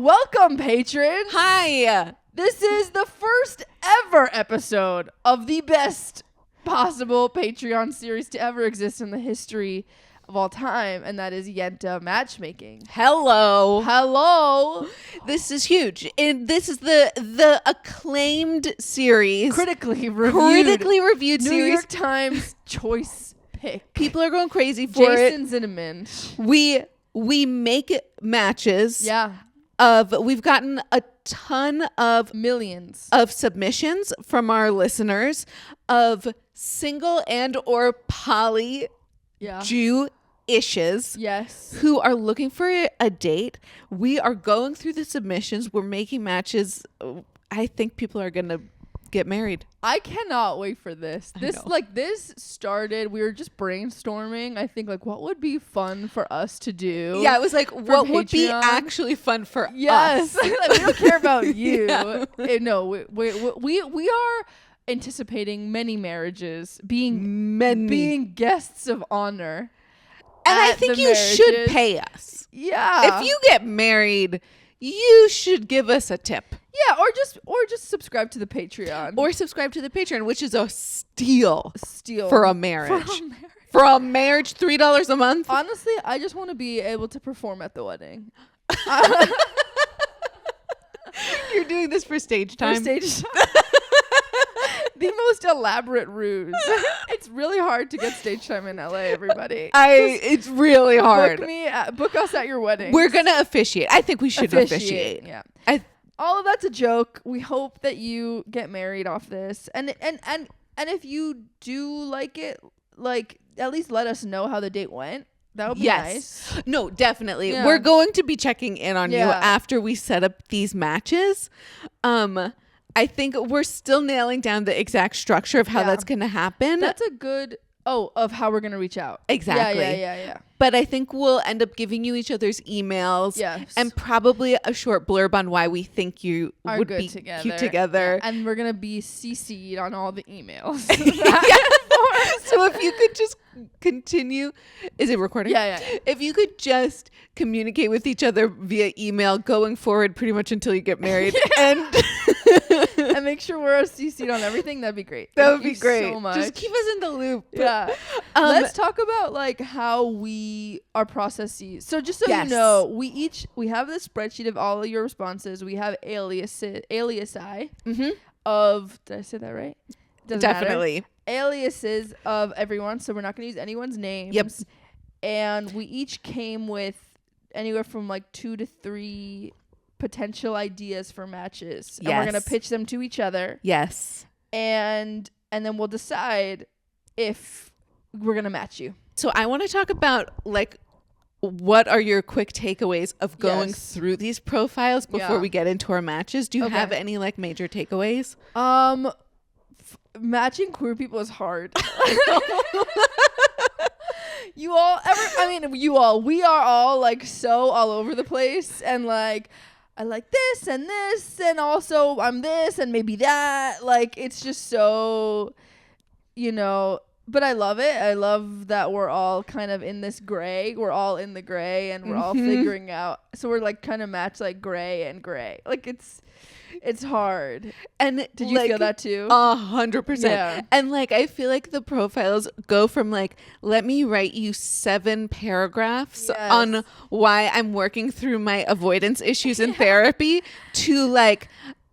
Welcome, patrons. Hi. This is the first ever episode of the best possible Patreon series to ever exist in the history of all time, and that is Yenta Matchmaking. Hello. This is huge. And this is the acclaimed series. Critically reviewed series. New York Times choice pick. People are going crazy for Jason Zinneman. We make matches. Yeah. We've gotten a ton of millions of submissions from our listeners of single and or poly Jew-ishes who are looking for a date. We are going through the submissions. We're making matches. I think people are going to get married. I cannot wait for this. This started, we were just brainstorming. I think what would be fun for us to do? Yeah, it was like what Patreon would be actually fun for us? We don't care about you. No, we are anticipating many marriages, being guests of honor. And I think you should pay us. Yeah. If you get married, you should give us a tip. Yeah, or just subscribe to the Patreon. Or subscribe to the Patreon, which is a steal for a marriage. For a marriage, $3 a month. Honestly, I just want to be able to perform at the wedding. You're doing this for stage time. The most elaborate ruse. It's really hard to get stage time in LA, everybody. It's really hard. Book us at your wedding. We're going to officiate. I think we should officiate. Yeah. All of that's a joke. We hope that you get married off this. And if you do like it, at least let us know how the date went. That would be nice. No, definitely. Yeah. We're going to be checking in on you after we set up these matches. I think we're still nailing down the exact structure of how that's going to happen. That's a good... of how we're going to reach out. Exactly. Yeah. But I think we'll end up giving you each other's emails and probably a short blurb on why we think you would be cute together. Yeah. And we're going to be CC'd on all the emails. So if you could just continue. Is it recording? Yeah. If you could just communicate with each other via email going forward pretty much until you get married. And make sure we're CC'd on everything, that'd be great. That would be great. So much. Just keep us in the loop. Yeah. Let's talk about how our processes. So just so you know, we have this spreadsheet of all of your responses. We have aliasi of, did I say that right? Doesn't Definitely. matter. Aliases of everyone, so we're not going to use anyone's names. Yep. And we each came with anywhere from 2 to 3 potential ideas for matches. And we're going to pitch them to each other. Yes. And then we'll decide if we're going to match you. So I want to talk about what are your quick takeaways of going through these profiles before we get into our matches? Do you have any major takeaways? Matching queer people is hard. We are all so all over the place, and I like this and also I'm this and maybe that. It's just so, but I love it. I love that we're all kind of in this gray. We're all in the gray and we're all figuring out. So we're kind of match gray and gray. It's hard. And did you feel that too? 100%. Yeah. And I feel the profiles go from let me write you 7 paragraphs on why I'm working through my avoidance issues in therapy to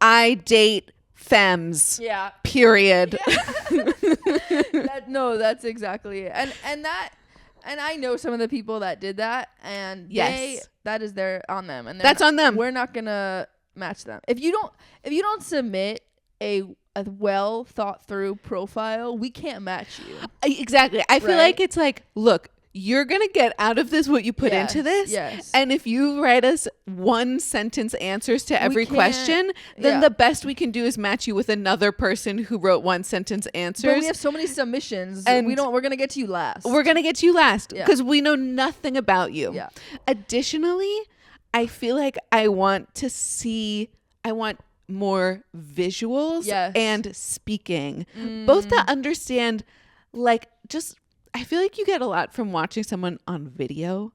I date femmes. Yeah. Period. Yeah. That's exactly it. And I know some of the people that did that, and that is on them, and that's on them. We're not gonna match them. If you don't submit a well thought through profile, we can't match you. Exactly. I feel it's look, you're gonna get out of this what you put into this. Yes. And if you write us 1 sentence answers to every question, then the best we can do is match you with another person who wrote 1 sentence answers. But we have so many submissions, and we're gonna get to you last. We're gonna get to you last because we know nothing about you. Yeah. Additionally, I feel I want more visuals and speaking, both to understand just I feel like you get a lot from watching someone on video.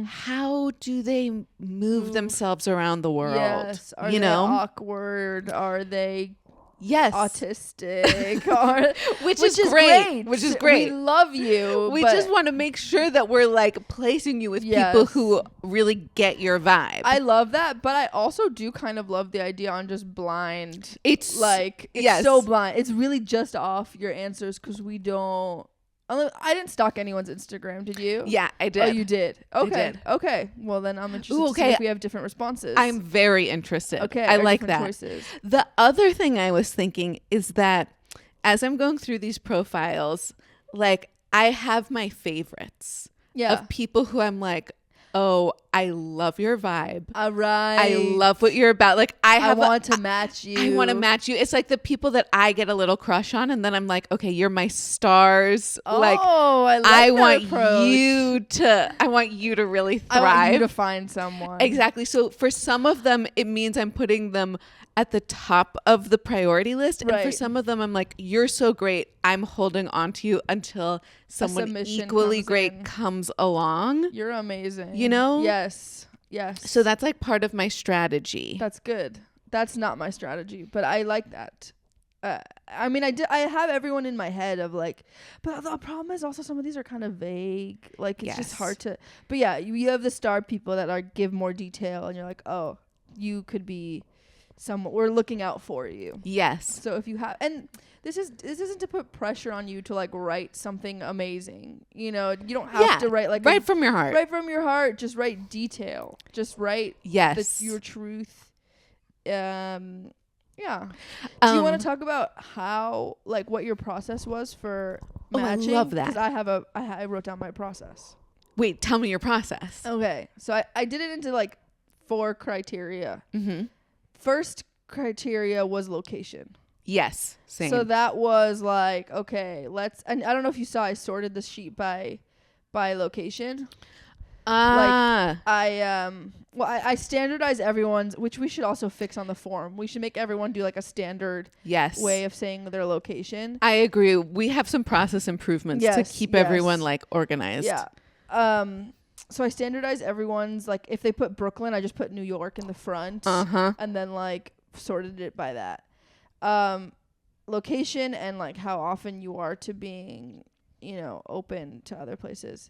How do they move themselves around the world? Yes. Are you they know, awkward? Are they yes, autistic? Or, which is great. Which is great. We love you. We just want to make sure that we're like placing you with people who really get your vibe. I love that, but I also do kind of love the idea on just blind. It's like it's so blind. It's really just off your answers because we don't. I didn't stalk anyone's Instagram. Did you? Yeah, I did. Oh, you did. Okay. did. Okay. Well, then I'm interested to see if we have different responses. I'm very interested. Okay. I like that. Choices. The other thing I was thinking is that as I'm going through these profiles, like I have my favorites of people who I'm like, oh, I love your vibe. All right. I love what you're about. Like I want to match you. I want to match you. It's like the people that I get a little crush on, and then I'm like, okay, you're my stars. Oh, like I want you to really thrive. I want you to find someone. Exactly. So for some of them, it means I'm putting them at the top of the priority list. And for some of them, I'm like, you're so great. I'm holding on to you until someone equally great comes along. You're amazing. You know? Yes. Yes. So that's like part of my strategy. That's good. That's not my strategy, but I like that. I mean, I have everyone in my head of like, but the problem is also some of these are kind of vague. Like it's just hard to, but yeah, you have the star people that give more detail and you're like, oh, you could be someone, we're looking out for you. Yes. So if you have, and this isn't to put pressure on you to like write something amazing. You know, you don't have to write like right from your heart. Right from your heart. Just write detail. Just write your truth. Yeah. Do you want to talk about how like what your process was for matching? I love that. Because I wrote down my process. Wait, tell me your process. Okay, so I did it into like 4 criteria. First criteria was location. Yes, same. So that was like, okay, and I don't know if you saw, I sorted the sheet by location. Like I standardize everyone's, which we should also fix on the form. We should make everyone do like a standard way of saying their location. I agree. We have some process improvements to keep everyone like organized. Yeah. So I standardize everyone's, like if they put Brooklyn, I just put New York in the front and then like sorted it by that. Location and like how often you are to being, open to other places.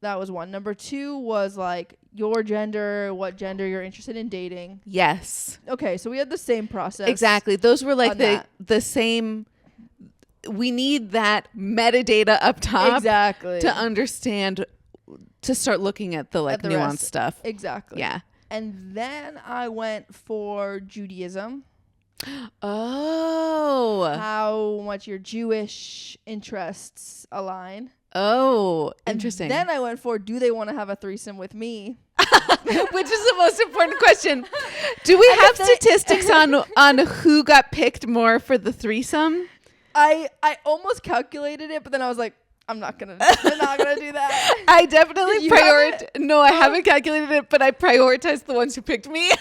That was 1. Number 2 was like your gender, what gender you're interested in dating. Yes. Okay, so we had the same process. Exactly. Those were like the same. We need that metadata up top. Exactly. To understand, to start looking at the like nuanced stuff. Exactly. Yeah. And then I went for Judaism. Oh. How much your Jewish interests align. Oh, interesting. And then I went for, do they want to have a threesome with me? Which is the most important question. Do we have statistics on who got picked more for the threesome? I almost calculated it, but then I was like, I'm not gonna do that. I definitely No, I haven't calculated it, but I prioritized the ones who picked me. Really?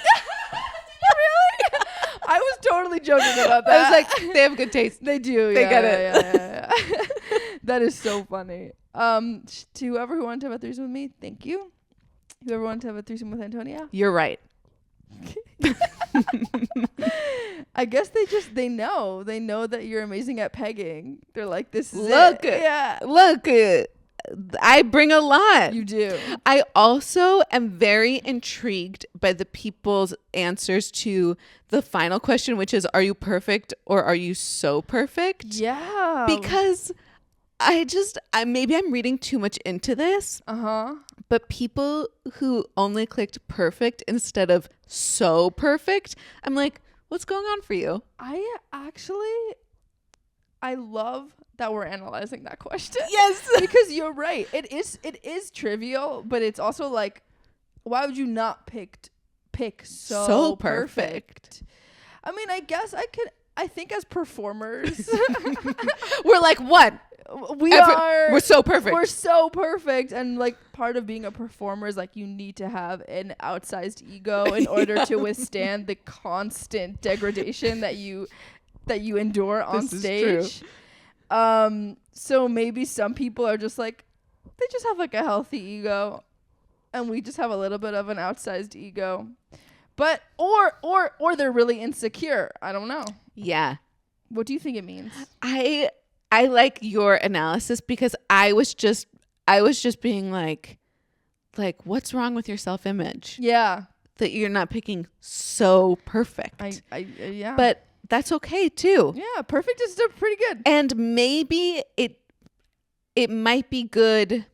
I was totally joking about that. I was like, they have good taste. They do. They get it. Yeah. That is so funny. To whoever who wanted to have a threesome with me, thank you. Whoever wanted to have a threesome with Antonia, you're right. I guess they know that you're amazing at pegging. They're like, this is look it. Yeah. Look, I bring a lot. You do. I also am very intrigued by the people's answers to the final question, which is, are you perfect or are you so perfect? Yeah. Because maybe I'm reading too much into this. But people who only clicked perfect instead of so perfect, I'm like, what's going on for you? I love that we're analyzing that question. Yes. Because you're right. It is trivial, but it's also like, why would you not pick so perfect? I mean, I guess I think as performers, we're like, what? We're so perfect. We're so perfect. And like part of being a performer is like you need to have an outsized ego in order to withstand the constant degradation that you endure on stage. So maybe some people are just like, they just have like a healthy ego, and we just have a little bit of an outsized ego. But or they're really insecure. I don't know. Yeah. What do you think it means? I like your analysis because I was just being like what's wrong with your self-image? Yeah. That you're not picking so perfect. Yeah. But that's okay too. Yeah, perfect is still pretty good. And maybe it might be good.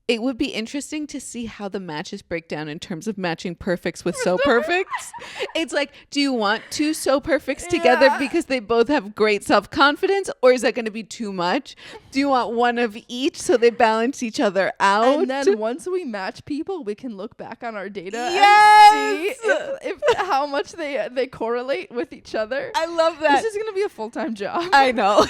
It would be interesting to see how the matches break down in terms of matching perfects with so perfects. It's like, do you want two so perfects together because they both have great self-confidence, or is that going to be too much? Do you want one of each so they balance each other out? And then once we match people, we can look back on our data Yes! and see if how much they correlate with each other. I love that. This is going to be a full-time job. I know.